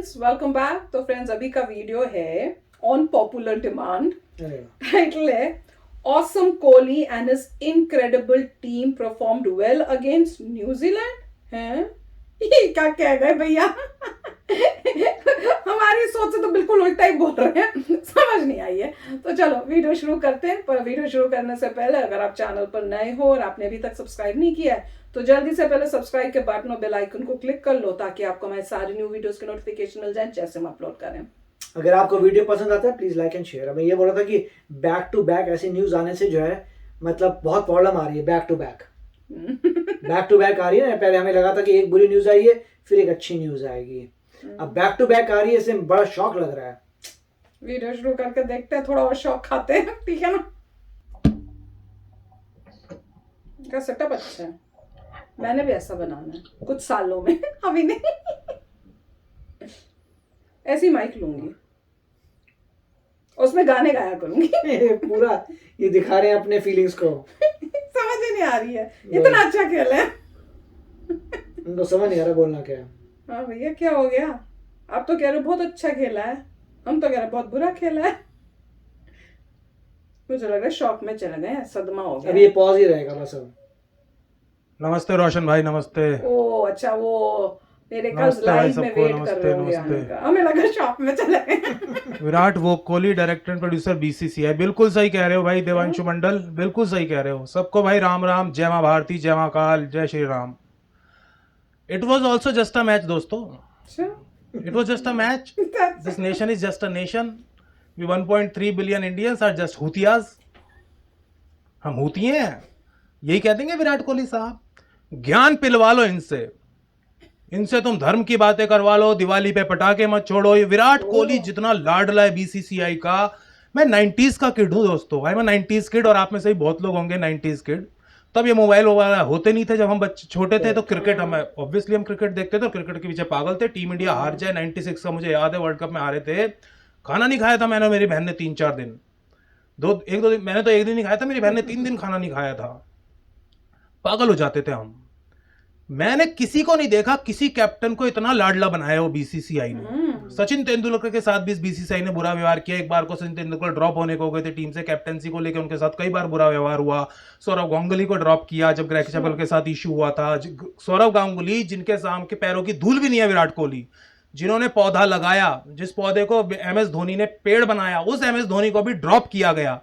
Friends, welcome back. तो friends, अभी का वीडियो है ऑन पॉपुलर डिमांड। टाइटल है awesome Kohli and his incredible team performed well against New Zealand. हैं ये क्या कह गए भैया? हमारी सोच से तो बिल्कुल उल्टा ही बोल रहे हैं, समझ नहीं आई है। तो चलो वीडियो शुरू करते हैं। पर वीडियो शुरू करने से पहले अगर आप चैनल पर नए हो और आपने अभी तक सब्सक्राइब नहीं किया है तो जल्दी से पहले सब्सक्राइब के बटन और बेल आइकन को क्लिक कर लो ताकि आपको हमारे सारे न्यू वीडियोस के नोटिफिकेशन मिल जाए जैसे हम अपलोड करें। अगर आपको वीडियो पसंद आता है प्लीज लाइक एंड शेयर। मैं ये बोल रहा था कि बैक टू बैक ऐसी न्यूज आने से जो है मतलब बहुत प्रॉब्लम आ रही है। बैक टू बैक आ रही है ना। पहले हमें लगा था कि एक बुरी न्यूज आई है फिर एक अच्छी न्यूज आएगी, अब बैक टू बैक आ रही है, इससे बड़ा शौक लग रहा है। वीडियो शुरू करके देखते हैं, थोड़ा और शौक खाते हैं, ठीक है ना। का सेटअप अच्छा है, मैंने भी ऐसा बनाना है कुछ सालों में, अभी नहीं। ऐसी माइक लूंगी, उसमें गाने गाया करूंगी। पूरा ये दिखा रहे हैं अपने फीलिंग्स को। समझ ही नहीं आ रही है, इतना अच्छा खेल है। उनको समझ नहीं आ रहा बोलना क्या है। हाँ भैया, क्या हो गया? आप तो कह रहे हो बहुत अच्छा खेला है, हम तो कह रहे बहुत बुरा खेला है। मुझे लग रहा है शॉक में चले गए, सदमा हो गया। अभी ये पॉज ही रहेगा बस। अब नमस्ते रोशन भाई, नमस्ते। ओ अच्छा, वो मेरे कल नमस्ते भाई लाइव में सबको, वेट कर रहे होंगे आने का। हमें लगा शॉक में चले गए। विराट वो Kohli director and producer BCCI, बिल्कुल सही कह रहे हो भाई देवांशु मंडल, बिल्कुल सही कह रहे हो। सबको भाई राम राम, जय मां भारती, जय मां काल, जय Shri Ram. It was also just a match दोस्तों, it was just a match. This nation is just a nation. We 1.3 billion Indians are just हुतियाज। हम हुती हैं, यही कह देंगे विराट कोहली साहब। ज्ञान पिलवा लो इनसे, इनसे तुम धर्म की बातें करवा लो, दिवाली पे पटाखे मत छोड़ो। ये विराट कोहली जितना लाडला है बीसीसीआई का। मैं 90s का किड हूं दोस्तों, भाई मैं 90s किड, और आप में से ही बहुत लोग होंगे 90s किड। तब ये मोबाइल वगैरह होते नहीं थे, जब हम बच्चे छोटे थे तो क्रिकेट, हम ऑब्वियसली हम क्रिकेट देखते थे, क्रिकेट के पीछे पागल थे। टीम इंडिया हार जाए 96 का मुझे याद है, वर्ल्ड कप में हारे थे, खाना नहीं खाया था मैंने, मेरी बहन ने 3-4 दिन, एक दो दिन, मैंने तो एक दिन नहीं खाया था, मेरी बहन ने 3 दिन खाना नहीं खाया था। पागल हो जाते थे हम। मैंने किसी को नहीं देखा, किसी कैप्टन को इतना लाडला बनाया हो बीसीसीआई ने। सचिन तेंदुलकर के साथ भी बीसीसीआई ने बुरा व्यवहार किया। एक बार को सचिन तेंदुलकर ड्रॉप होने को गए थे टीम से, कैप्टनसी को लेकर उनके साथ कई बार बुरा व्यवहार हुआ। सौरव गांगुली को ड्रॉप किया जब ग्रेग चैपल के साथ इशू हुआ था। सौरव गांगुली जिनके साम के पैरों की धूल भी नहीं है विराट कोहली, जिन्होंने पौधा लगाया, जिस पौधे को MS धोनी ने पेड़ बनाया, उस MS धोनी को भी ड्रॉप किया गया।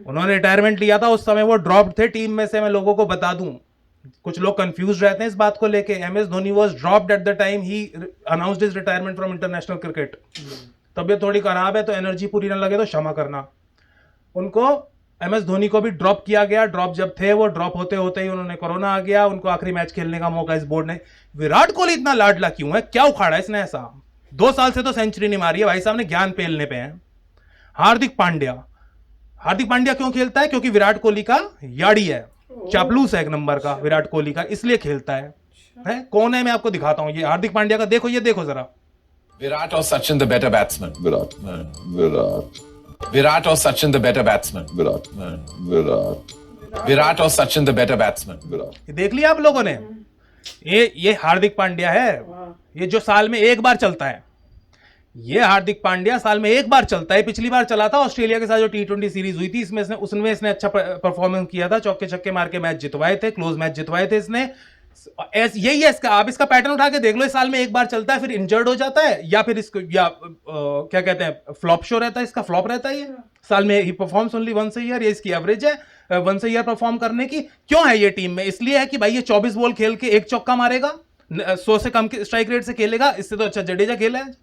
उन्होंने रिटायरमेंट लिया था, उस समय वो ड्रॉप थे टीम में से। मैं लोगों को बता दूं, कुछ लोग कंफ्यूज रहते हैं इस बात को लेके। MS Dhoni was dropped at the time he announced his retirement from international cricket. तबीयत थोड़ी खराब है तो एनर्जी पूरी ना लगे तो क्षमा करना। उनको MS धोनी को भी ड्रॉप किया गया। ड्रॉप जब थे वो, ड्रॉप होते होते ही उन्होंने कोरोना आ गया, उनको आखिरी मैच खेलने का मौका इस बोर्ड ने। विराट कोहली इतना लाडला क्यों है? क्या उखाड़ा है इसने ऐसा? 2 साल से तो सेंचुरी नहीं मारी है भाई साहब ने, ज्ञान पेलने पे है। हार्दिक पांड्या क्यों खेलता है? क्योंकि विराट कोहली का याड़ी है, चापलूस है एक नंबर का विराट कोहली का, इसलिए खेलता है। कौन है मैं आपको दिखाता हूं, ये हार्दिक पांड्या का देखो, ये देखो जरा। Virat or Sachin the better batsman? Virat or Sachin the better batsman? Virat or Sachin the better batsman? ये देख लिया आप लोगों ने? ये हार्दिक पांड्या है, ये जो साल में एक बार चलता है। ये हार्दिक पांड्या साल में एक बार चलता है। पिछली बार चला था ऑस्ट्रेलिया के साथ जो T20 सीरीज हुई थी, उसमें इसने अच्छा परफॉर्मेंस किया था, चौके छक्के मार के मैच जितवाए थे, क्लोज मैच जितवाए थे इसने। यही है इसका, आप इसका पैटर्न उठा के देख लो। इस साल में एक बार चलता है, फिर इंजर्ड हो जाता है, या फिर इसको क्या कहते हैं, फ्लॉप शो रहता है इसका, फ्लॉप रहता है। ये साल में ही performs only once a year, ये इसकी एवरेज है वंस अ ईयर परफॉर्म करने की। क्यों है ये टीम में? इसलिए है कि भाई ये 24 बॉल खेल के एक चौका मारेगा, 100 से कम के स्ट्राइक रेट से खेलेगा। इससे तो अच्छा जडेजा खेला है।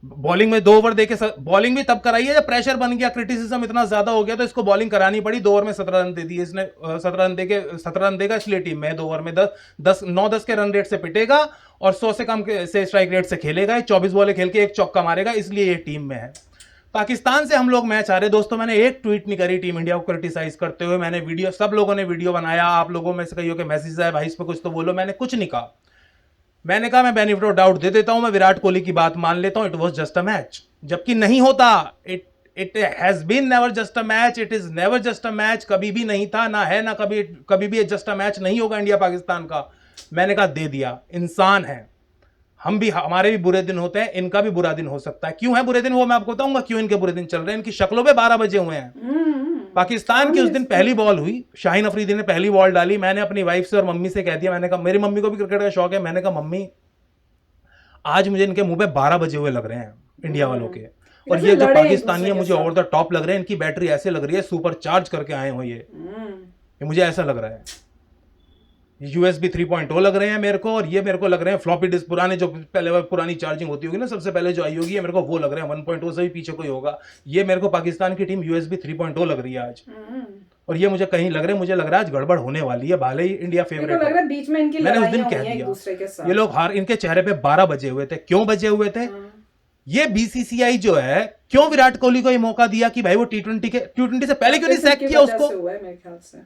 बॉलिंग में 2 ओवर देके, बॉलिंग भी तब कराई है जब प्रेशर बन गया, क्रिटिसिज्म इतना ज्यादा हो गया तो इसको बॉलिंग करानी पड़ी। 2 ओवर में 17 रन दे दिए इसने। 17 रन देगा इसलिए टीम में 2 ओवर में 9-10 के रन रेट से पिटेगा और 100 से कम से स्ट्राइक रेट से खेलेगा। 24 बॉलें खेल के एक चौका मारेगा, इसलिए ये टीम में है। पाकिस्तान से हम लोग मैच हारे दोस्तों, मैंने एक ट्वीट नहीं करी टीम इंडिया को क्रिटिसाइज करते हुए। मैंने वीडियो, सब लोगों ने वीडियो बनाया, आप लोगों में से कईयों के मैसेज आए, भाई इस पर कुछ तो बोलो। मैंने कुछ नहीं कहा। मैंने कहा मैं बेनिफिट ऑफ डाउट दे देता हूं, मैं विराट कोहली की बात मान लेता हूं, it was just a match. जबकि नहीं होता, it has been never just a match, it is never just a match, कभी भी नहीं था, ना है, ना कभी भी जस्ट अ मैच नहीं होगा इंडिया पाकिस्तान का। मैंने कहा दे दिया, इंसान है, हम भी, हमारे भी बुरे दिन होते हैं, इनका भी बुरा दिन हो सकता है। क्यों है बुरे दिन वो मैं आपको बताऊंगा, क्यों इनके बुरे दिन चल रहे हैं। इनकी शक्लों पे 12 बजे हुए हैं। पाकिस्तान की उस दिन पहली बॉल हुई, शाहीन अफरीदी ने पहली बॉल डाली। मैंने अपनी वाइफ से और मम्मी से कह दिया, मैंने कहा, मेरी मम्मी को भी क्रिकेट का शौक है, मैंने कहा मम्मी आज मुझे इनके मुंह पे 12 बजे हुए लग रहे हैं इंडिया वालों के, और जैसे ये जो लड़े एक पाकिस्तानी है दूसरे मुझे के ओवर द टॉप लग रहे हैं। इनकी बैटरी ऐसे लग रही है सुपर चार्ज करके आए हो ये मुझे ऐसा लग रहा है। USB 3.0 लग रहे हैं मेरे को, और ये मेरे को लग रहे हैं फ्लॉपी डिस्क पुराने, जो पहले पुरानी चार्जिंग होती होगी ना सबसे पहले जो आई होगी, ये मेरे को वो लग रहे हैं। 1.0 से भी पीछे कोई होगा। ये मेरे को पाकिस्तान की टीम USB 3.0 लग रही है आज, और ये मुझे कहीं लग रहा है, मुझे लग रहा है आज गड़बड़ होने वाली है। भले ही इंडिया मेरे को फेवरेट लग रहा है बीच में इनकी मैंने उस दिन लड़ाइयां कह हुई हैं एक दिया, दूसरे के साथ। ये लोग हार, इनके चेहरे पे 12 बजे हुए थे। क्यों बजे हुए थे? ये BCCI जो है, क्यों विराट कोहली को ये मौका दिया कि भाई वो T20 से पहले क्यों नहीं सैक किया उसको? हुआ है मेरे ख्याल से,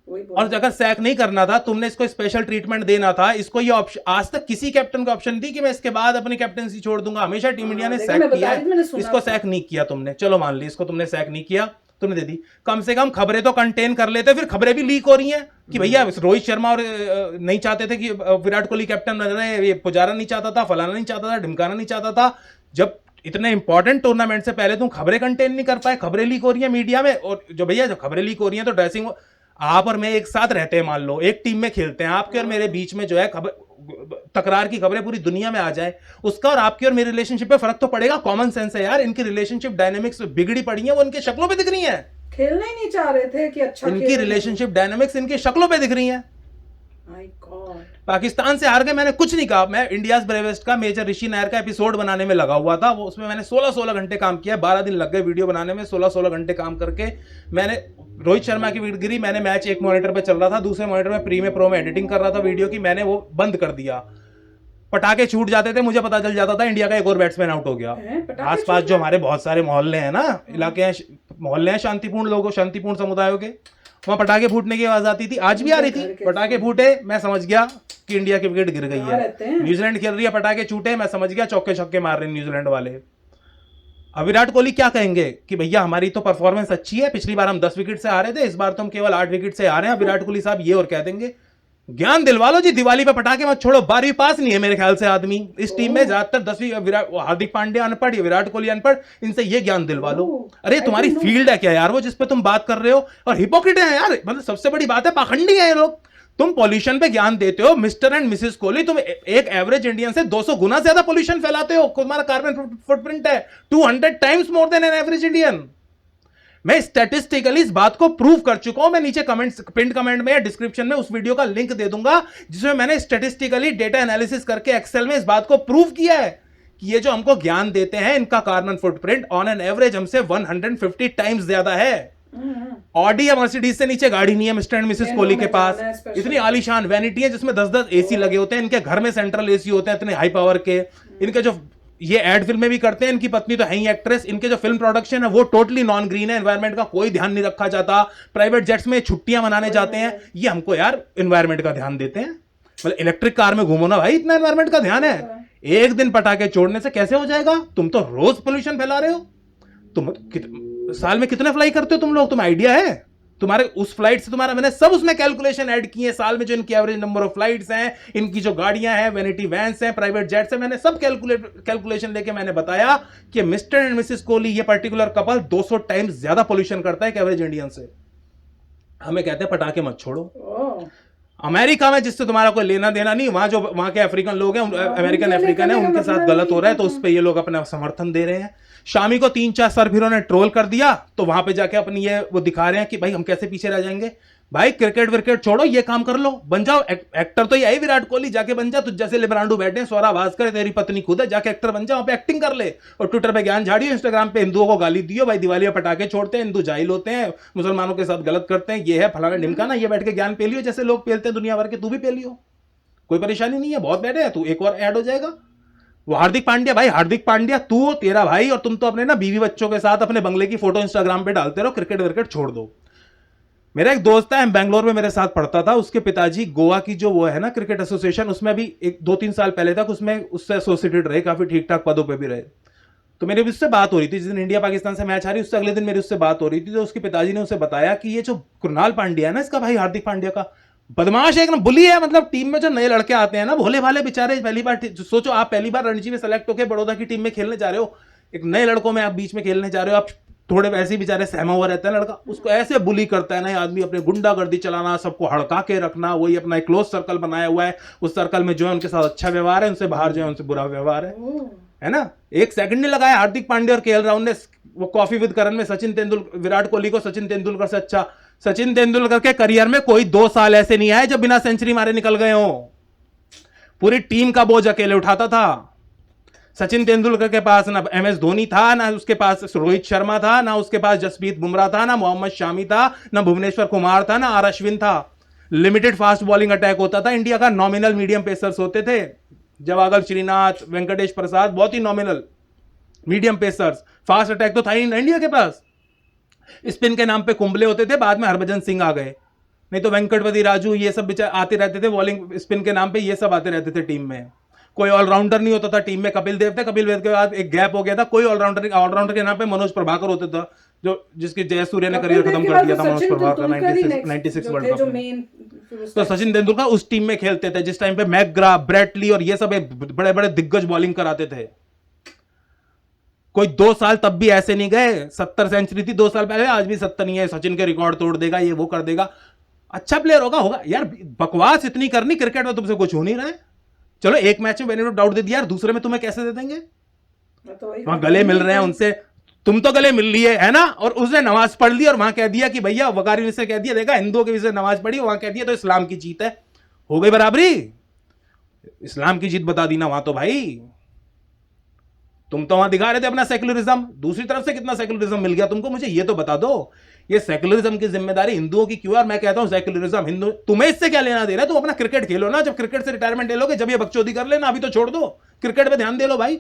वही बोल और अगर सैक नहीं करना था, तुमने इसको स्पेशल ट्रीटमेंट देना था। इसको ये ऑप्शन, आज तक किसी कैप्टन को ऑप्शन दी कि मैं इसके बाद अपनी कैप्टनसी छोड़ दूंगा। हमेशा टीम इंडिया ने देखो, सैक मैं बता किया रही थी, मैंने है, सुना इसको था। सैक नहीं किया तुमने। चलो मान ली इसको तुमने सैक नहीं किया, तुमने दे दी। कम से कम खबरें तो कंटेन कर लेते। फिर खबरें भी लीक हो रही हैं कि भैया रोहित शर्मा और नहीं चाहते थे कि विराट कोहली कैप्टन बन रहे, ये पुजारा नहीं चाहता था, फलाना नहीं चाहता था, ढिमकाना नहीं चाहता था। जब इतने इंपॉर्टेंट टूर्नामेंट से पहले तुम खबरें कंटेन नहीं कर पाए, खबरें लीक हो रही है मीडिया में। और जो भैया जो खबरें लीक हो रही हैं, तो ड्रेसिंग, आप और मैं एक साथ रहते हैं, मान लो एक टीम में खेलते हैं, आपके और मेरे बीच में जो है तकरार की खबरें पूरी दुनिया में आ जाए, उसका और आपकी और मेरे रिलेशनशिप पे फर्क तो पड़ेगा। कॉमन सेंस है यार। इनकी रिलेशनशिप डायनेमिक्स बिगड़ी पड़ी है, वो इनके शक्लों पे दिख रही है। खेलना ही नहीं चाह रहे थे कि अच्छा इनकी रिलेशनशिप डायनेमिक्स इनकी शक्लों पे दिख रही है। My God. पाकिस्तान से हार गए, मैंने कुछ नहीं कहा। मैं इंडियाज ब्रेवेस्ट का मेजर ऋषि नायर का एपिसोड बनाने में लगा हुआ था, वो उसमें मैंने 16 घंटे काम किया। 12 दिन लग गए वीडियो बनाने में। 16 घंटे काम करके मैंने रोहित शर्मा की विकेट गिरी, मैंने मैच एक मॉनिटर पे चल रहा था, दूसरे मॉनिटर में प्री में प्रो में एडिटिंग कर रहा था वीडियो की, मैंने वो बंद कर दिया। पटाखे छूट जाते थे, मुझे पता चल जाता था इंडिया का एक और बैट्समैन आउट हो गया। पटाखे आसपास छूट जो हमारे बहुत सारे मोहल्ले हैं ना, इलाके हैं, मोहल्ले हैं शांतिपूर्ण लोगों, शांतिपूर्ण समुदायों के, वहां पटाखे फूटने की आवाज आती थी। आज भी आ रही थी। पटाखे फूटे, मैं समझ गया कि इंडिया की विकेट गिर गई है। न्यूजीलैंड खेल रही है, पटाखे छूटे, मैं समझ गया चौके छक्के मार रहे हैं न्यूजीलैंड वाले। अब विराट कोहली क्या कहेंगे कि भैया हमारी तो परफॉर्मेंस अच्छी है, पिछली बार हम 10 विकेट से आ रहे थे, इस बार तो हम केवल 8 विकेट से आ रहे हैं। विराट कोहली साहब ये और कह देंगे, ज्ञान दिलवा लो जी, दिवाली पे पटाखे मत छोड़ो। 12वीं पास नहीं है मेरे ख्याल से आदमी इस टीम में, ज्यादातर 10वीं। हार्दिक पांड्या अनपढ़, विराट कोहली अनपढ़, इनसे ये ज्ञान दिलवा लो। अरे तुम्हारी फील्ड है क्या यार वो जिसपे तुम बात कर रहे हो? और हिपोक्रेट है यार, मतलब सबसे बड़ी बात है, पाखंडी है ये लोग। तुम पॉल्यूशन पे ज्ञान देते हो, मिस्टर एंड मिसेस कोहली, तुम एक एवरेज इंडियन से 200 गुना ज्यादा पॉल्यूशन फैलाते हो। तुम्हारा कार्बन फुटप्रिंट है 200 times more than an average Indian. मैं स्टैटिस्टिकली इस बात को प्रूव कर चुका हूं। मैं नीचे कमेंट्स, पिन कमेंट में या डिस्क्रिप्शन में उस वीडियो का लिंक दे दूंगा, जिसमें मैंने स्टैटिस्टिकली डेटा एनालिसिस करके एक्सेल में इस बात को प्रूव किया है कि ये जो हमको ज्ञान देते हैं, इनका carbon footprint on an average हमसे 150 टाइम्स ज्यादा है। ऑडी या मर्सिडीज से नीचे गाड़ी नहीं है मिस्टर एंड मिसेस कोहली के पास। इतनी आलीशान वैनिटी है जिसमें 10-10 एसी लगे होते हैं। इनके घर में सेंट्रल एसी होते हैं इतने हाई पावर के। इनके जो ये एड फिल्में भी करते हैं, इनकी पत्नी तो है ही एक्ट्रेस। इनके जो फिल्म प्रोडक्शन है वो टोटली नॉन ग्रीन है, एनवायरमेंट का कोई ध्यान नहीं रखा जाता। प्राइवेट जेट्स में छुट्टियां मनाने जाते हैं, ये हमको यार एनवायरमेंट का ध्यान देते हैं। मतलब इलेक्ट्रिक कार में घूमो ना भाई, इतना एनवायरमेंट का ध्यान है। एक दिन पटाखे छोड़ने से कैसे हो जाएगा? तुम तो रोज पोल्यूशन फैला रहे हो। तुम साल में कितने फ्लाई करते हो तुम लोग? तुम्हें आइडिया है? तुम्हारे उस फ्लाइट से तुम्हारा, मैंने सब उसमें कैलकुलेशन ऐड किए हैं। साल में जो इनकी एवरेज नंबर ऑफ फ्लाइट्स हैं, इनकी जो गाड़ियां हैं, वैनिटी वैन्स हैं, प्राइवेट जेट्स हैं, मैंने सब कैलकुलेशन लेके मैंने बताया कि मिस्टर एंड मिसेस कोहली, ये पर्टिकुलर कपल 200 टाइम्स ज्यादा पोल्यूशन करता है कि एवरेज इंडियन से। हमें कहते हैं पटाखे मत छोड़ो। अमेरिका में जिससे तुम्हारा कोई लेना देना नहीं, वहां जो वहां के अफ्रीकन लोग हैं, अमेरिकन अफ्रीकन है, उनके साथ गलत हो रहा है, तो उस पर ये लोग अपना समर्थन दे रहे हैं। शामी को 3-4 सरफिरों ने ट्रोल कर दिया, तो वहां पे जाके अपनी ये वो दिखा रहे हैं कि भाई हम कैसे पीछे रह जाएंगे। भाई क्रिकेट विकेट छोड़ो, ये काम कर लो, बन जाओ एक्टर। तो यही विराट कोहली, जाके बन जा। तुझ जैसे लिब्रांडू बैठे हैं, स्वरा भास्कर, तेरी पत्नी खुद है, जाके एक्टर बन जा, वहां पे एक्टिंग कर ले। और ट्विटर पे ज्ञान झाड़ियो, इंस्टाग्राम पे हिंदुओं को गाली दियो, भाई दिवाली में पटाखे छोड़ते हैं, हिंदू जाहिल होते हैं, मुसलमानों के साथ गलत करते हैं, ये है फलाना ढिमकाना। ये बैठ के ज्ञान पेलियो, जैसे लोग पेलते हैं दुनिया भर के, तू भी पेलियो, कोई परेशानी नहीं है। बहुत बैठे है, तू एक और ऐड हो जाएगा। वो हार्दिक पांड्या, भाई हार्दिक पांड्या, तू तेरा भाई, और तुम तो अपने ना बीवी बच्चों के साथ अपने बंगले की फोटो इंस्टाग्राम पे डालते रहो, क्रिकेट विकेट छोड़ दो। मेरा एक दोस्त है, बैंगलोर में मेरे साथ पढ़ता था, उसके पिताजी गोवा की जो वो है ना क्रिकेट एसोसिएशन, उसमें भी 2-3 साल पहले तक उसमें उससे एसोसिएटेड रहे, काफी ठीक ठाक पदों पे भी रहे। तो मेरी उससे बात हो रही थी, जिस दिन इंडिया पाकिस्तान से मैच आ रही, उससे अगले दिन मेरी उससे बात हो रही थी। तो उसके पिताजी ने उसे बताया कि ये जो कृणाल पांड्या है ना, इसका भाई हार्दिक पांड्या का, बदमाश है, एक ना बुली है। मतलब टीम में जो नए लड़के आते हैं ना, भोले भाले बेचारे, पहली बार सोचो आप पहली बार रणजी में सेलेक्ट होकर बड़ौदा की टीम में खेलने जा रहे हो, एक नए लड़कों में आप बीच में खेलने जा रहे हो, आप थोड़े वैसे ही बेचारे सहमा हुआ रहता है लड़का, उसको ऐसे बुली करता है ना आदमी, अपने गुंडागर्दी चलाना, सबको हड़का के रखना, वही अपना एक क्लोज सर्कल बनाया हुआ है, उस सर्कल में जो है उनके साथ अच्छा व्यवहार है, उनसे बाहर जो है उनसे बुरा व्यवहार है ना। एक सेकंड नहीं लगाया हार्दिक पांड्या और केएल राहुल ने वो कॉफी विद करण में सचिन तेंदुलकर, विराट कोहली को सचिन तेंदुलकर से अच्छा, सचिन तेंदुलकर के करियर में कोई 2 साल ऐसे नहीं आए जब बिना सेंचुरी मारे निकल गए हो। पूरी टीम का बोझ अकेले उठाता था। सचिन तेंदुलकर के पास ना MS धोनी था, ना उसके पास रोहित शर्मा था, ना उसके पास जसप्रीत बुमराह था, ना मोहम्मद शामी था, ना भुवनेश्वर कुमार था, ना आर अश्विन था। लिमिटेड फास्ट बॉलिंग अटैक होता था इंडिया का, नॉमिनल मीडियम पेसर्स होते थे, जवागल श्रीनाथ, वेंकटेश प्रसाद, बहुत ही nominal medium pacers. Fast attack तो था ही नहीं इंडिया के पास। स्पिन के नाम पे कुंबले होते थे, बाद में हरभजन सिंह आ गए, नहीं तो वेंकटपति राजू ये सब आते रहते थे बॉलिंग स्पिन के नाम पे, ये सब आते रहते थे टीम में। कोई ऑलराउंडर नहीं होता था टीम में। कपिल देव थे, कपिल देव के बाद एक गैप हो गया था, कोई ऑलराउंडर के नाम पे मनोज प्रभाकर होते था, जो जिसकी जयसूर्य ने करियर खत्म कर दिया था, मनोज प्रभाकर 96 वर्ल्ड कप में। तो सचिन तेंदुलकर उस टीम में खेलते थे जिस टाइम पे मैकग्रा, ब्रेटली और ये सब बड़े बड़े दिग्गज बॉलिंग कराते थे। कोई 2 साल तब भी ऐसे नहीं गए। 70 सेंचुरी थी 2 साल पहले, आज भी 70 नहीं है। सचिन के रिकॉर्ड तोड़ देगा, ये वो कर देगा, अच्छा प्लेयर होगा यार। बकवास इतनी करनी, क्रिकेट में तुमसे कुछ हो नहीं रहा है। चलो एक मैच में बेनिफिट डाउट दे दिया यार, दूसरे में तुम्हें कैसे दे देंगे? वहां गले मिल रहे हैं उनसे, तुम तो गले मिल लिए है ना, और उसने नमाज पढ़ ली और वहां कह दिया कि भैया, वकारी से कह दिया, देखा हिंदुओं के विषय नमाज पढ़ी, वहां कह दिया तो इस्लाम की जीत है। हो गई बराबरी, इस्लाम की जीत बता दी ना वहां तो भाई। तुम तो वहां दिखा रहे थे अपना सेक्युलरिज्म, दूसरी तरफ से कितना सेक्युलरिज्म मिल गया तुमको, मुझे ये तो बता दो। ये सेक्युलरिज्म की जिम्मेदारी हिंदुओं की क्यों? और मैं कहता हूं सेक्युलरिज्म हिंदू, तुम्हें इससे क्या लेना दे रहा है? तुम अपना क्रिकेट खेलो ना, जब क्रिकेट से रिटायरमेंट ले लोगे जब ये बकचोदी कर लेना, अभी तो छोड़ दो, क्रिकेट पे ध्यान दे लो भाई।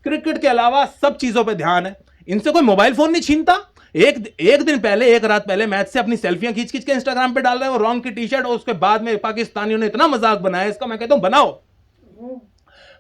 क्रिकेट के अलावा सब चीजों पे ध्यान है। इनसे कोई मोबाइल फोन नहीं छीनता। एक दिन पहले, एक रात पहले मैच से अपनी सेल्फियां खींच खींच के इंस्टाग्राम पे डाल रहे हो, रॉन्ग की टी-शर्ट, और उसके बाद में पाकिस्तानियों ने इतना मजाक बनाया इसका, मैं कहता हूं बनाओ।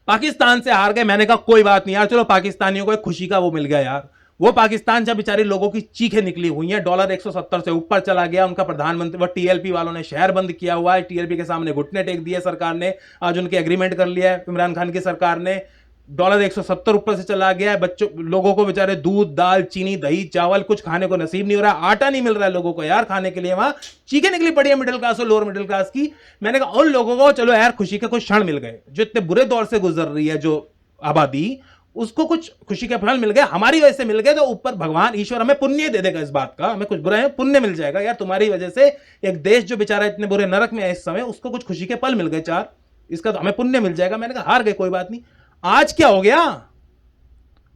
पाकिस्तान से हार गए, मैंने कहा कोई बात नहीं यार, चलो पाकिस्तानियों को एक खुशी का वो मिल गया यार। वो पाकिस्तान जब बेचारे लोगों की चीखें निकली हुई हैं, डॉलर 170 से ऊपर चला गया, उनका प्रधानमंत्री, वो टीएलपी वालों ने शहर बंद किया हुआ है, टीएलपी के सामने घुटने टेक दिए सरकार ने, आज उनके एग्रीमेंट कर लिया है इमरान खान की सरकार ने। डॉलर 170 ऊपर से चला गया है, बच्चों लोगों को बेचारे दूध, दाल, चीनी, दही, चावल कुछ खाने को नसीब नहीं हो रहा, आटा नहीं मिल रहा है लोगों को यार खाने के लिए। वहां चीखें निकली पड़ी है मिडिल क्लास और लोअर मिडिल क्लास की। मैंने कहा उन लोगों को चलो यार खुशी के कुछ क्षण मिल गए, जो इतने बुरे दौर से गुजर रही है जो आबादी, उसको कुछ खुशी के फल मिल गए, हमारी वजह से मिल गए, तो ऊपर भगवान ईश्वर हमें पुण्य दे देगा इस बात का, हमें कुछ बुरा है पुण्य मिल जाएगा यार तुम्हारी वजह से। एक देश जो बेचारा इतने बुरे नरक में है इस समय, उसको कुछ खुशी के पल मिल गए 4, इसका तो हमें पुण्य मिल जाएगा। मैंने कहा हार गए कोई बात नहीं। आज क्या हो गया?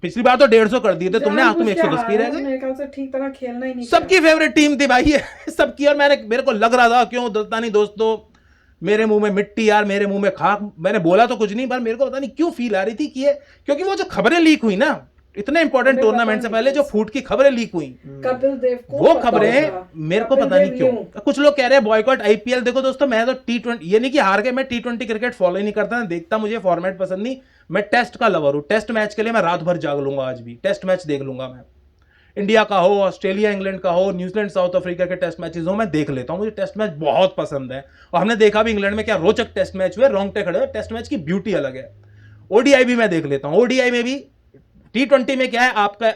पिछली बार तो 150 कर दिए थे तुमने, आज तुम 110 की रह गए। ठीक तरह खेलना ही नहीं। सबकी फेवरेट टीम थी भाई सबकी, और मेरे को लग रहा था क्यों दलता नहीं दोस्तों, मेरे मुंह में मिट्टी यार, मेरे मुंह में खाक। मैंने बोला तो कुछ नहीं, पर मेरे को पता नहीं क्यों फील आ रही थी कि क्योंकि वो जो खबरें लीक हुई ना इतने इंपॉर्टेंट टूर्नामेंट से पहले, जो फूट की खबरें लीक हुई, कपिल देव को वो खबरें मेरे को पता नहीं क्यों। कुछ लोग कह रहे हैं बॉयकॉट आईपीएल। देखो दोस्तों, मैं तो T20, ये नहीं कि हार गए, मैं T20 क्रिकेट फॉलो ही नहीं करता, देखता, मुझे फॉर्मेट पसंद नहीं। मैं टेस्ट का लवर हूं, टेस्ट मैच के लिए मैं रात भर जाग लूंगा, आज भी टेस्ट मैच देख लूंगा मैं। इंडिया का हो, ऑस्ट्रेलिया इंग्लैंड का हो, न्यूजीलैंड साउथ अफ्रीका के टेस्ट मैचेस हो, मैं देख लेता हूं, मुझे टेस्ट मैच बहुत पसंद है। और हमने देखा भी इंग्लैंड में क्या रोचक टेस्ट मैच हुए, रोंगटे खड़े। टेस्ट मैच की ब्यूटी अलग है। ओडीआई भी मैं देख लेता हूं। ओडीआई में भी, T20 में क्या है, आपका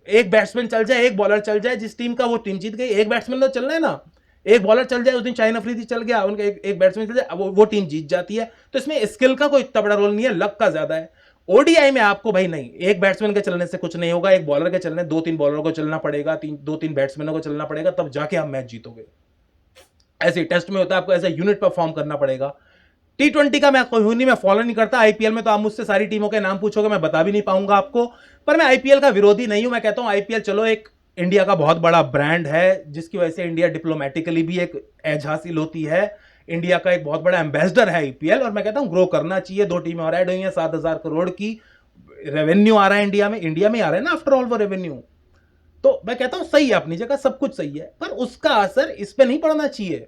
एक बैट्समैन चल जाए, एक बॉलर चल जाए, जिस टीम का वो टीम जीत गई। एक बैट्समैन तो चलना है ना, एक बॉलर चल जाए, उस दिन शाहिन अफरीदी चल गया, उनका एक बैट्समैन चल जाए, वो टीम जीत जाती है। तो इसमें स्किल का कोई इतना बड़ा रोल नहीं है, लक का ज्यादा है। ओडीआई में आपको भाई नहीं, एक बैट्समैन के चलने से कुछ नहीं होगा, एक बॉलर के चलने, 2-3 बॉलरों को चलना पड़ेगा, 2-3 बैट्समैनों को चलना पड़ेगा, तब जाके आप मैच जीतोगे। ऐसे टेस्ट में होता है, आपको ऐसे यूनिट परफॉर्म करना पड़ेगा। T20 का मैं कोई नहीं, मैं फॉलो नहीं करता। आईपीएल में तो आप मुझसे सारी टीमों के नाम पूछोगे, मैं बता भी नहीं पाऊंगा आपको, पर मैं आईपीएल का विरोधी नहीं हूं। मैं कहता हूं आईपीएल चलो एक इंडिया का बहुत बड़ा ब्रांड है, जिसकी वजह से इंडिया डिप्लोमेटिकली भी एक एज हासिल होती है। इंडिया का एक बहुत बड़ा एम्बेसडर है आईपीएल, और मैं कहता हूं ग्रो करना चाहिए। 2 टीमें और ऐड हुई हैं, 7,000 करोड़ की रेवेन्यू आ रहा है इंडिया में आ रहा है ना, आफ्टर ऑल वो रेवेन्यू। तो मैं कहता हूं सही है, अपनी जगह सब कुछ सही है, पर उसका असर इस पे नहीं पड़ना चाहिए।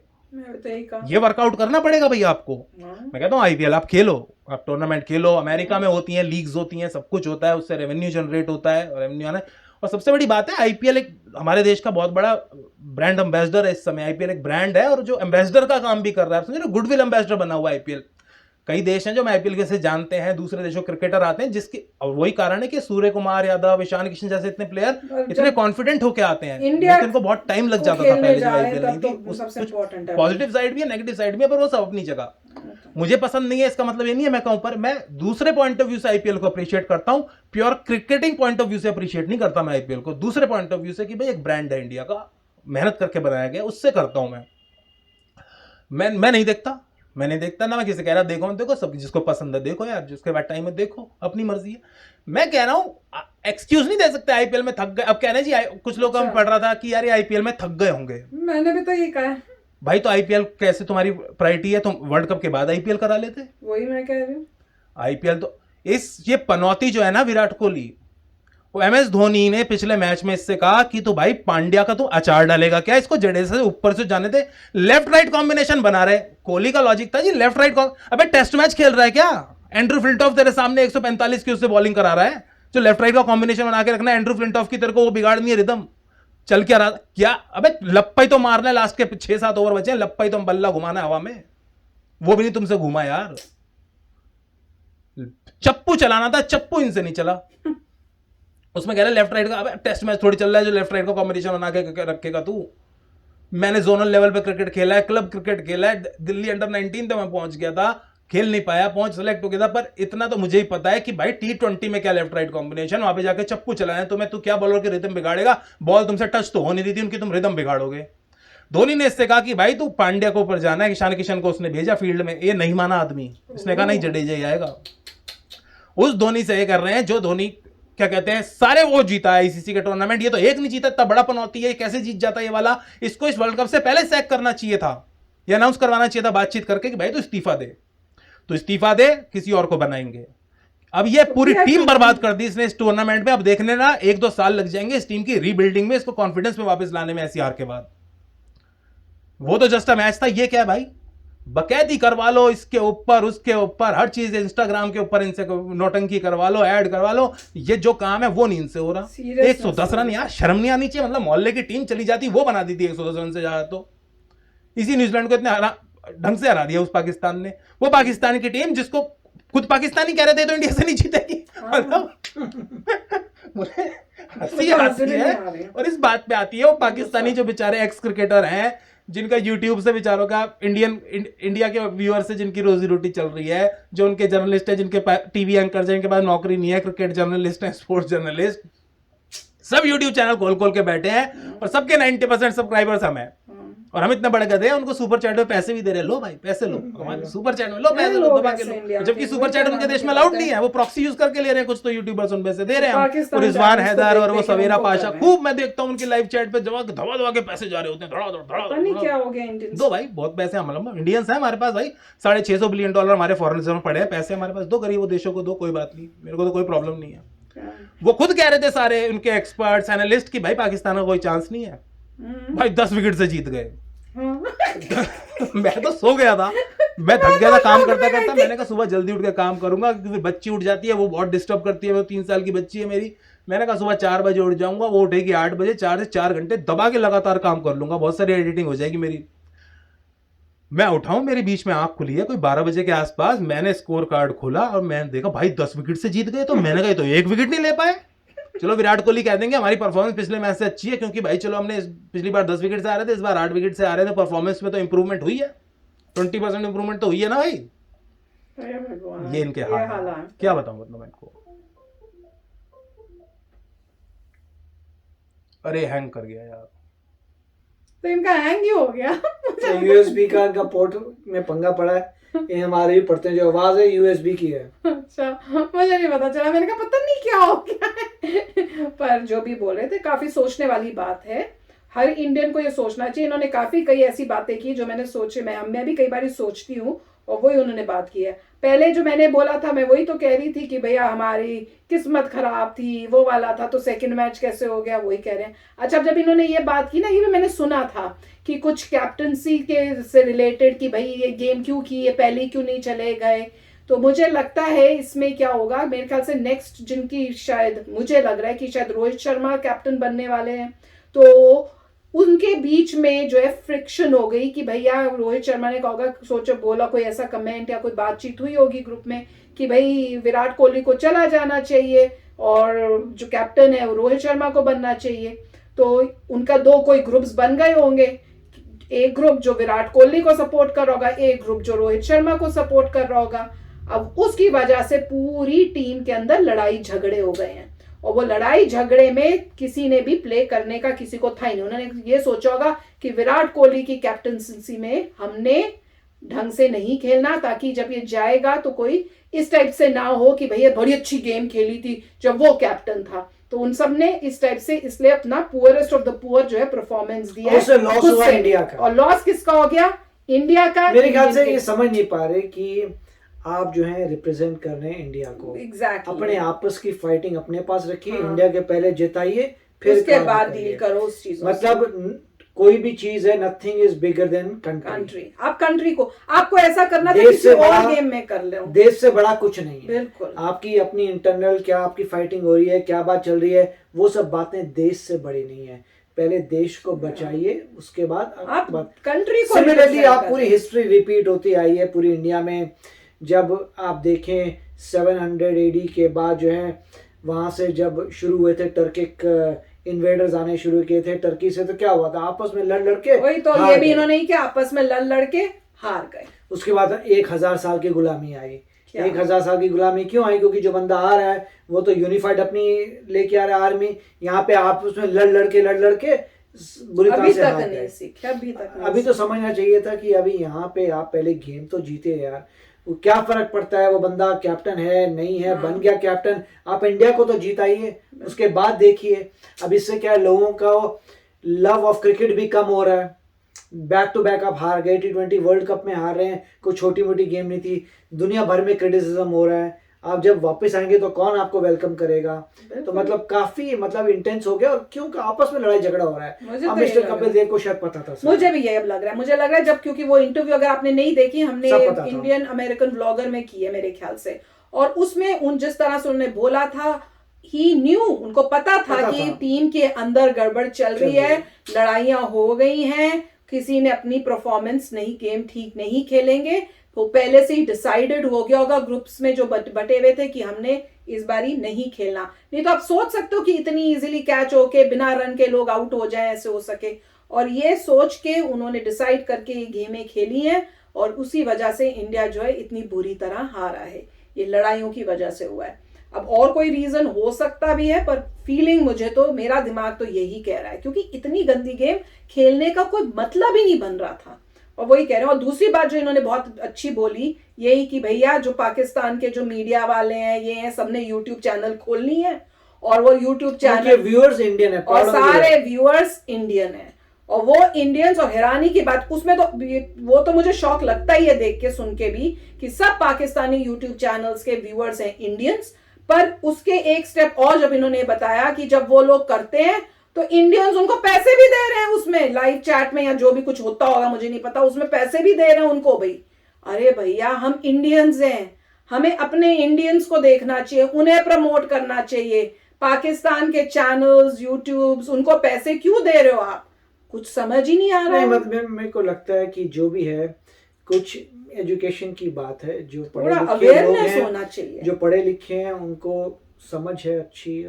ये वर्कआउट करना पड़ेगा भैया आपको। मैं कहता हूं आईपीएल आप खेलो, आप टूर्नामेंट खेलो, अमेरिका में होती हैं लीग्स, होती हैं, सब कुछ होता है, उससे रेवेन्यू जनरेट होता है, और रेवेन्यू आना है। और सबसे बड़ी बात है आईपीएल एक हमारे देश का बहुत बड़ा ब्रांड एम्बेसडर है इस समय। आईपीएल एक ब्रांड है और जो एम्बेसडर का काम भी कर रहा है, समझे ना, गुडविल एम्बेसडर बना हुआ आईपीएल। कई देश हैं जो आईपीएल के से जानते हैं, दूसरे देशों क्रिकेटर आते हैं, जिसके और वही कारण है कि सूर्य कुमार यादव, ईशान किशन जैसे इतने प्लेयर इतने कॉन्फिडेंट होके आते हैं। इंडिया इनको बहुत टाइम लग को जाता था खेलने पहले जब जाए आईपीएल नहीं तब थी। तो सबसे important है। पॉजिटिव साइड भी है, नेगेटिव साइड भी है, पर वो सब अपनी जगह। मुझे पसंद नहीं है इसका मतलब ये नहीं है मैं कहूं, पर मैं दूसरे पॉइंट ऑफ व्यू से आईपीएल को अप्रिशिएट करता हूं। Pure cricketing point of view से अप्रिशिएट नहीं करता मैं आईपीएल को, दूसरे पॉइंट ऑफ व्यू से कि भाई एक ब्रांड है इंडिया का, मेहनत करके बनाया गया, उससे करता हूं मैं नहीं देखता, मैं नहीं देखता ना मैं किसी कह रहा देखो देखो, सब जिसको पसंद है देखो यार, जिसके बाद टाइम है देखो, अपनी मर्जी है। मैं कह रहा हूं एक्सक्यूज नहीं दे सकते आईपीएल में थक गए। अब कहने जी कुछ लोग हम पढ़ रहा था कि यार ये आईपीएल में थक गए होंगे। मैंने भी तो ये कहा है भाई तो आईपीएल कैसे तुम्हारी प्रायोरिटी है, तुम वर्ल्ड कप के बाद आईपीएल करा लेते। वही मैं कह रही हूँ। आईपीएल तो ये पनौती जो है ना विराट कोहली, वो एमएस धोनी ने पिछले मैच में इससे कहा कि तो भाई पांड्या का तू अचार डालेगा क्या, इसको जडेजा से ऊपर से जाने दे, लेफ्ट राइट कॉम्बिनेशन बना रहे। कोहली का लॉजिक था जी लेफ्ट राइट अबे टेस्ट मैच खेल रहा है क्या, एंड्रू फ्लिंटॉफ तेरे सामने 145 की उससे बॉलिंग करा रहा है, जो लेफ्ट राइट का कॉम्बिनेशन बना के रखना है एंड्रू फ्लिंटॉफ की, तेरे को वो बिगाड़नी है रिदम। चल क्या रहा क्या, अबे लप्पा ही तो मारना है, लास्ट के 6-7 ओवर बचे हैं, लप्पा ही तो बल्ला घुमाना है हवा में, वो भी नहीं तुमसे घुमा यार। चप्पू चलाना था, चप्पू इनसे नहीं चला। उसमें कह रहे लेफ्ट राइट का, अबे टेस्ट मैच थोड़ी चल रहा है जो लेफ्ट राइट का कॉम्बिनेशन बना के रखेगा तू। मैंने जोनल लेवल पे क्रिकेट खेला है, क्लब क्रिकेट खेला है, दिल्ली अंडर 19 तक मैं पहुंच गया था, खेल नहीं पाया, सेलेक्ट हो गया था, पर इतना तो मुझे ही पता है कि भाई T20 में क्या लेफ्ट राइट कॉम्बिनेशन, वहां पे जाके चप्पू चलाना है तुम्हें, तू क्या बॉलर की रिदम बिगाड़ेगा, बॉल तुमसे टच तो हो नहीं रही थी उनकी, तुम रिदम बिगाड़ोगे। धोनी ने इससे कहा कि भाई तू पांड्या को ऊपर जाना है, ईशान किशन को उसने भेजा फील्ड में, ये नहीं माना आदमी, इसने कहा नहीं जडेजा ही आएगा। उस धोनी से ये कर रहे हैं जो धोनी क्या कहते हैं सारे वो जीता है आईसीसी के टूर्नामेंट, ये तो एक नहीं जीता, इतना बड़ा पनौती है, कैसे जीत जाता है ये वाला। इसको इस वर्ल्ड कप से पहले सैक करना चाहिए था, ये अनाउंस करवाना चाहिए था बातचीत करके कि भाई तू इस्तीफा दे, तो इस्तीफा दे, किसी और को बनाएंगे। अब ये पूरी टीम बर्बाद कर दी इसने इस टूर्नामेंट में। अब देखने ना 1-2 साल लग जाएंगे इस टीम की रीबिल्डिंग में, इसको कॉन्फिडेंस में वापस लाने में ऐसी हार के बाद। वो तो जस्ट अ मैच था, ये क्या है भाई, बकैती करवा लो इसके ऊपर उसके ऊपर, हर चीज इंस्टाग्राम के ऊपर इनसे नोटंकी करवा लो, ऐड करवा लो, ये जो काम है वो नहीं इनसे हो रहा। 110 रन यार, शर्म नहीं आनी चाहिए, मतलब मोहल्ले की टीम चली जाती वो बना दी थी 110 रन से ज्यादा। तो इसी न्यूजीलैंड को इतने ढंग से हरा दिया उस पाकिस्तान ने, वो पाकिस्तान की टीम जिसको खुद पाकिस्तानी कह रहे थे तो इंडिया से नहीं जीतेगी। मतलब मुझे हंसी आती है, और इस बात पे आती है वो पाकिस्तानी जो बेचारे एक्स क्रिकेटर हैं, जिनका यूट्यूब से बेचारों का इंडिया के व्यूअर से जिनकी रोजी रोटी चल रही है, जो उनके जर्नलिस्ट है, जिनके टीवी एंकर, जिनके पास नौकरी नहीं है, क्रिकेट जर्नलिस्ट है, स्पोर्ट्स जर्नलिस्ट, सब यूट्यूब चैनल खोल खोल के बैठे हैं, और सबके 90% सब्सक्राइबर्स हम हैं, और हम इतने बड़े गधे हैं, उनको सुपर चैट में पैसे भी दे रहे हैं, लो भाई पैसे लो, हमारे सुपर चैट में लो पैसे लो, दबा के लो, जबकि सुपर चैट उनके देश में अलाउड नहीं है, वो प्रॉक्सी यूज करके ले रहे हैं, कुछ तो यूट्यूबर्स उन पैसे दे रहे हैं, और रिजवान हैदर और वो सवेरा पाशा, खूब मैं देखता हूँ उनकी लाइव चैट पे धवा धवा के पैसे जा रहे होते हैं, धड़ा क्या हो गया इंडियंस दो भाई, बहुत पैसे हम इंडियंस हैं हमारे पास भाई, $650 बिलियन हमारे फॉरेन रिजर्व पड़े हैं, पैसे हमारे पास, दो गरीब देशों को दो, कोई बात नहीं, मेरे को तो कोई प्रॉब्लम नहीं है। वो खुद कह रहे थे सारे उनके एक्सपर्ट्स एनालिस्ट कि भाई पाकिस्तान का कोई चांस नहीं है, भाई 10 विकेट से जीत गए। मैं तो सो गया था, मैं थक गया था काम करता करता, मैंने कहा सुबह जल्दी उठ के काम करूंगा, क्योंकि बच्ची उठ जाती है, वो बहुत डिस्टर्ब करती है, वो 3 साल की बच्ची है मेरी। मैंने कहा सुबह 4 बजे उठ जाऊंगा, वो उठेगी 8 बजे, 4 से 4 घंटे दबा के लगातार काम कर लूंगा, बहुत सारी एडिटिंग हो जाएगी मेरी। मैं उठाऊं, मेरी बीच में आंख खुली है कोई 12 बजे के आसपास, मैंने स्कोर कार्ड खोला और मैंने देखा भाई 10 विकेट से जीत गए, तो मैंने कहा तो 1 विकेट नहीं ले पाए। चलो विराट कोहली कह देंगे हमारी परफॉर्मेंस पिछले मैच से अच्छी है, क्योंकि भाई चलो हमने पिछली बार 10 विकेट से आ रहे थे, इस बार 8 विकेट से आ रहे थे, परफॉर्मेंस में तो इंप्रूवमेंट हुई है, 20% इंप्रूवमेंट तो हुई है ना भाई। ये इनके हाल है, क्या बताऊं मतलब मैं इनको। अरे हैंग कर गया यार, तो इनका हैंग ही हो गया। यूएसबी का इनका पोर्ट में पंगा पड़ा है, ये हमारे भी पढ़ते हैं, जो आवाज है यूएसबी की है। अच्छा, मुझे नहीं पता चला, मैंने कहा पता नहीं क्या हो गया है। पर जो भी बोल रहे थे काफी सोचने वाली बात है, हर इंडियन को ये सोचना चाहिए। इन्होंने काफी कई ऐसी बातें की जो मैंने सोचे, मैं भी कई बार सोचती हूँ, और वही उन्होंने बात की है। पहले जो मैंने बोला था मैं वही तो कह रही थी कि भैया हमारी किस्मत खराब थी, वो वाला था, तो सेकंड मैच कैसे हो गया, वही कह रहे हैं। अच्छा, जब इन्होंने ये बात की ना, ये भी मैंने सुना था कि कुछ कैप्टनसी के से रिलेटेड कि भाई ये गेम क्यों की, ये पहले क्यों नहीं चले गए, तो मुझे लगता है इसमें क्या होगा, मेरे ख्याल से नेक्स्ट जिनकी शायद मुझे लग रहा है कि शायद रोहित शर्मा कैप्टन बनने वाले हैं, तो उनके बीच में जो है फ्रिक्शन हो गई कि भैया रोहित शर्मा ने कहा होगा, सोचो बोला कोई ऐसा कमेंट या कोई बातचीत हुई होगी ग्रुप में कि भाई विराट कोहली को चला जाना चाहिए और जो कैप्टन है वो रोहित शर्मा को बनना चाहिए। तो उनका दो कोई ग्रुप्स बन गए होंगे, एक ग्रुप जो विराट कोहली को सपोर्ट कर रहा होगा, एक ग्रुप जो रोहित शर्मा को सपोर्ट कर रहा होगा। अब उसकी वजह से पूरी टीम के अंदर लड़ाई झगड़े हो गए हैं, और वो लड़ाई झगड़े में किसी ने भी प्ले करने का किसी को था ही नहीं। उन्होंने ये सोचा होगा कि विराट कोहली की कैप्टनसी में हमने ढंग से नहीं खेलना, ताकि जब ये जाएगा तो कोई इस टाइप से ना हो कि भैया बड़ी अच्छी गेम खेली थी जब वो कैप्टन था। तो उन सब ने इस टाइप से इसलिए अपना पुअरेस्ट ऑफ द पुअर जो है परफॉर्मेंस दिया है। उससे लॉस हुआ इंडिया का, और लॉस किसका हो गया? इंडिया का। मेरे ख्याल से ये समझ नहीं पा रहे कि आप जो है रिप्रेजेंट कर रहे हैं इंडिया को। एग्जैक्टली। अपने आपस की फाइटिंग अपने पास रखिए, इंडिया के पहले जिताइए, फिर उसके बाद डील करो उस चीज। मतलब कोई भी चीज है, nothing is bigger than country. आप कंट्री को, आपको ऐसा करना था देश किसी से और बड़ा- गेम में कर लो। देश से बड़ा कुछ नहीं है। बिल्कुल। आपकी अपनी इंटरनल क्या आपकी फाइटिंग हो रही है, क्या बात चल रही है, वो सब बातें देश से बड़ी नहीं है। पहले देश को बचाइए, उसके बाद आप बात। कंट्री को सिमिलरली represent आप कर पूरी रहे हैं। हिस्ट्री रिपीट होती आई है पूरी इंडिया में। जब आप देखें 700 AD के बाद जो है वहां से जब शुरू हुए थे टर्किक इन्वेडर्स आने शुरू किए थे टर्की से, तो क्या हुआ था? आपस में लड़ लड़के वही तो, ये भी इन्होंने ही किया, आपस में लड़ लड़के हार गए। उसके बाद 1000 साल की गुलामी आई। क्या? 1000 साल की गुलामी क्यों आई? क्योंकि जो बंदा आ रहा है वो तो यूनिफाइड अपनी लेके आ रहा है आर्मी। यहाँ पे आप उसमें लड़ लड़के बुरी तरह अभी से तक हार नहीं गए। सीखे, अभी तक नहीं अभी तो समझना चाहिए था कि अभी यहाँ पे आप पहले गेम तो जीते यार। वो क्या फर्क पड़ता है वो बंदा कैप्टन है नहीं है, बन गया कैप्टन, आप इंडिया को तो जीताइए, उसके बाद देखिए। अब इससे क्या है, लोगों का लव ऑफ क्रिकेट भी कम हो रहा है। बैक टू बैक आप हार गए, T20 वर्ल्ड कप में हार रहे हैं, कोई छोटी मोटी गेम नहीं थी, दुनिया भर में क्रिटिसिज्म हो रहा है। आप जब वापस आएंगे तो कौन आपको वेलकम करेगा? तो मतलब काफी मतलब इंटेंस हो गया। और क्यों आपस में लड़ाई झगड़ा हो रहा है? मुझे तो अब ये मिस्टर लग रहा कपिल है। देव को शायद पता था सर। मुझे भी ये अब लग रहा है, मुझे लग रहा है जब, क्योंकि वो इंटरव्यू अगर आपने नहीं देखी, हमने सब पता था। इंडियन अमेरिकन व्लॉगर में की है मेरे ख्याल से, और उसमें उन जिस तरह से उन्होंने बोला था, ही न्यू, उनको पता था कि टीम के अंदर गड़बड़ चल रही है, लड़ाइयां हो गई हैं, किसी ने अपनी परफॉर्मेंस नहीं, गेम ठीक नहीं खेलेंगे। वो पहले से ही डिसाइडेड हो गया होगा ग्रुप्स में जो बटे हुए थे कि हमने इस बारी नहीं खेलना। नहीं तो आप सोच सकते हो कि इतनी इजीली कैच होके बिना रन के लोग आउट हो जाएं, ऐसे हो सके। और ये सोच के उन्होंने डिसाइड करके ये गेमें खेली हैं, और उसी वजह से इंडिया जो है इतनी बुरी तरह हारा है। ये लड़ाइयों की वजह से हुआ है। अब और कोई रीजन हो सकता भी है, पर फीलिंग मुझे तो, मेरा दिमाग तो यही कह रहा है, क्योंकि इतनी गंदी गेम खेलने का कोई मतलब ही नहीं बन रहा था। और वही कह रहे हैं। और दूसरी बात जो इन्होंने बहुत अच्छी बोली, यही कि भैया जो पाकिस्तान के जो मीडिया वाले हैं, ये हैं, सबने यूट्यूब चैनल खोलनी है, और वो यूट्यूब चैनल व्यूअर्स इंडियन है, और सारे व्यूअर्स इंडियन है, और वो इंडियंस। और हैरानी की बात उसमें तो, वो तो मुझे शौक लगता ही है देख के सुन के भी, कि सब पाकिस्तानी यूट्यूब चैनल्स के व्यूअर्स हैं इंडियंस। पर उसके एक स्टेप और जब इन्होंने बताया कि जब वो लोग करते हैं तो इंडियंस उनको पैसे भी दे रहे हैं, उसमें लाइव चैट में या जो भी कुछ होता होगा मुझे नहीं पता, उसमें पैसे भी दे रहे हैं उनको। भाई अरे भैया, हम इंडियंस हैं, हमें अपने इंडियंस को देखना चाहिए, उन्हें प्रमोट करना चाहिए। पाकिस्तान के चैनल्स, यूट्यूब्स, उनको पैसे क्यों दे रहे हो आप? कुछ समझ ही नहीं आ रहा है। मतलब मेरे को लगता है कि जो भी है कुछ एजुकेशन की बात है। जो पढ़े थोड़ा लिखे लोग अवेयरनेस हैं, होना चाहिए। जो पढ़े लिखे हैं उनको समझ है अच्छी,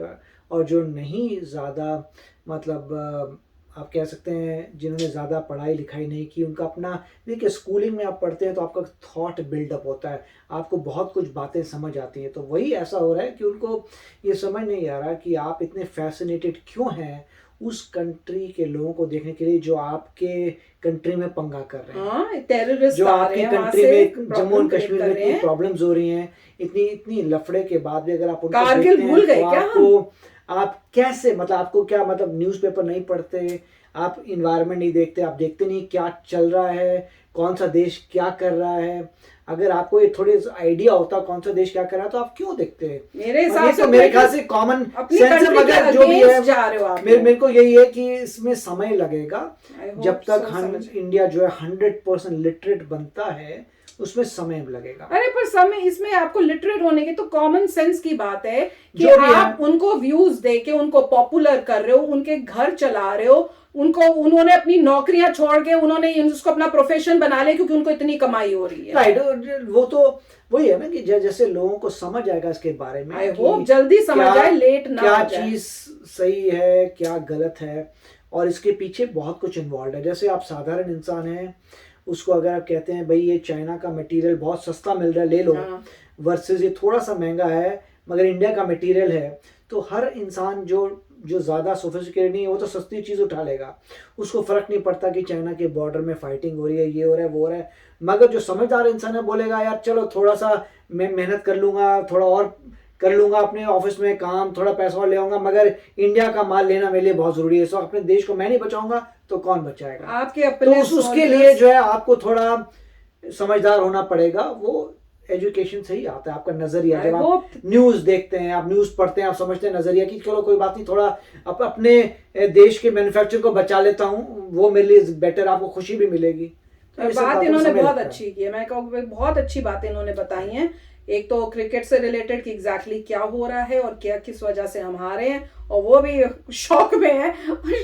और जो नहीं ज़्यादा मतलब आप कह सकते हैं जिन्होंने ज़्यादा पढ़ाई लिखाई नहीं की, उनका अपना, देखिए स्कूलिंग में आप पढ़ते हैं तो आपका थॉट बिल्डअप होता है, आपको बहुत कुछ बातें समझ आती हैं। तो वही ऐसा हो रहा है कि उनको ये समझ नहीं आ रहा कि आप इतने फैसिनेटेड क्यों हैं उस कंट्री के लोगों को देखने के लिए जो आपके कंट्री में पंगा कर रहे हैं। हाँ, टेररिस्ट जो आ रहे आपकी हैं वहां कंट्री से, में जम्मू एंड प्रॉब्लम कश्मीर कर में रहे इतनी हैं। प्रॉब्लम्स हो रही हैं, इतनी लफड़े के बाद भी अगर आप उनको कारगिल देखते भूल हैं गए तो क्या आपको, आप कैसे, मतलब आपको क्या, मतलब न्यूज़पेपर नहीं पढ़ते, आप इन्वायरमेंट नहीं देखते, आप देखते नहीं क्या चल रहा है, कौन सा देश क्या कर रहा है। अगर आपको ये थोड़े आइडिया होता कौन सा देश क्या कर रहा है तो आप क्यों देखते हैं? मेरे हिसाब से तो मेरे ख्याल से कॉमन अपनी सेंस country के मगर जो भी है, against जा रहे हो आप। मेरे को यही है कि इसमें समय लगेगा। I hope जब तक so, हम समझ। इंडिया जो है 100% लिटरेट बनता है उसमें समय लगेगा। अरे पर समय इसमें आपको लिटरेट होने की तो कॉमन सेंस की बात है कि जो भी आप उनको व्यूज दे के उनको पॉपुलर कर रहे हो, उनके घर चला रहे हो, उन्होंने अपनी नौकरियां छोड़ के उन्होंने उसको अपना प्रोफेशन बना लिया क्योंकि उनको इतनी कमाई हो रही है। राइट, वो तो वही है ना कि जैसे लोगों को समझ आएगा इसके बारे में, आई होप जल्दी समझ आए, लेट ना क्या हो जाए। चीज सही है क्या गलत है, और इसके पीछे बहुत कुछ इन्वॉल्व है। जैसे आप साधारण इंसान हैं, उसको अगर आप कहते हैं भाई ये चाइना का मटेरियल बहुत सस्ता मिल रहा है ले लो, हाँ। वर्सेस ये थोड़ा सा महंगा है मगर इंडिया का मटेरियल है, तो हर इंसान जो ज़्यादा सोफिस्टिकेटेड नहीं है वो तो सस्ती चीज़ उठा लेगा, उसको फ़र्क नहीं पड़ता कि चाइना के बॉर्डर में फाइटिंग हो रही है, ये हो रहा है वो हो रहा है। मगर जो समझदार इंसान है बोलेगा यार चलो थोड़ा सा मैं मेहनत कर लूँगा, थोड़ा और कर लूँगा अपने ऑफिस में काम, थोड़ा पैसा और ले आऊँगा, मगर इंडिया का माल लेना मेरे लिए बहुत ज़रूरी है, सो अपने देश को मैं नहीं बचाऊँगा तो कौन बचाएगा। आपके अपने तो उसके लिए जो है आपको थोड़ा समझदार होना पड़ेगा। वो एजुकेशन से ही आता है, आपका नजरिया। जब आप न्यूज देखते हैं, आप न्यूज पढ़ते हैं, आप समझते हैं नजरिया कि चलो कोई बात नहीं, थोड़ा अपने देश के मैन्युफैक्चर को बचा लेता हूँ, वो मेरे लिए बेटर, आपको खुशी भी मिलेगी। तो बात इन्होंने बहुत अच्छी की है, मैं कहूँ बहुत अच्छी बातें इन्होंने बताई हैं। एक तो क्रिकेट से रिलेटेड कि एग्जैक्टली क्या हो रहा है और क्या किस वजह से हम हारे हैं, और वो भी शौक में है,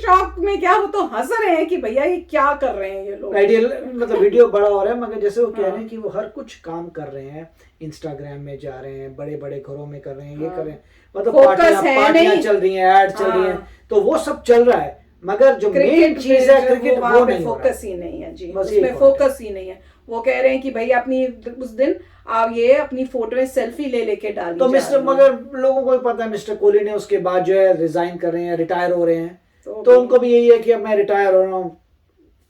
शौक में क्या वो तो हंस रहे हैं कि भैया ये क्या कर रहे हैं ये लोग। आइडियल मतलब वीडियो बड़ा हो रहा है, मगर जैसे वो कह रहे हैं कि वो हर कुछ काम कर रहे हैं, इंस्टाग्राम में जा रहे हैं, बड़े बड़े घरों में कर रहे हैं, ये कर रहे हैं, मतलब पार्टियां चल रही हैं, एड चल रही हैं, तो वो सब चल रहा है, मगर जो मेन चीज है क्रिकेट वो नहीं, फोकस ही नहीं है जी, उसमें फोकस ही नहीं है। वो कह रहे हैं कि भाई अपनी उस दिन आप ये अपनी फोटो में सेल्फी ले लेके डाली तो मगर लोगों को भी पता है मिस्टर कोहली ने उसके बाद जो है रिजाइन कर रहे हैं, रिटायर हो रहे हैं, तो उनको भी यही है कि अब मैं रिटायर हो रहा हूँ।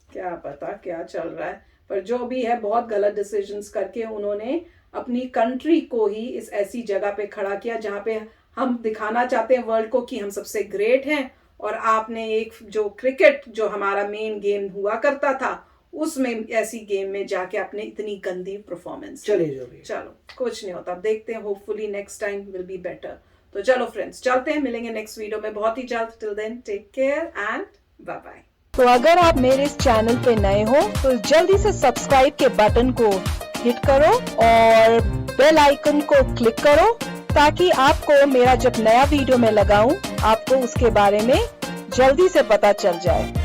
क्या पता क्या चल रहा है, पर जो भी है बहुत गलत डिसीजंस करके उन्होंने अपनी कंट्री को ही इस ऐसी जगह पे खड़ा किया जहाँ पे हम दिखाना चाहते हैं वर्ल्ड को कि हम सबसे ग्रेट हैं, और आपने एक जो क्रिकेट जो हमारा मेन गेम हुआ करता था उसमें ऐसी गेम में जाके आपने इतनी गंदी परफॉर्मेंस। चलिए जो भी, चलो कुछ नहीं होता, देखते हैं, hopefully next time will be better. तो चलो फ्रेंड्स चलते हैं, मिलेंगे नेक्स्ट वीडियो में बहुत ही जल्द। Till then take care and bye bye. तो अगर आप मेरे इस चैनल पे नए हो तो जल्दी से सब्सक्राइब के बटन को हिट करो और बेल आइकन को क्लिक करो, ताकि आपको मेरा जब नया वीडियो मैं लगाऊं आपको उसके बारे में जल्दी से पता चल जाए।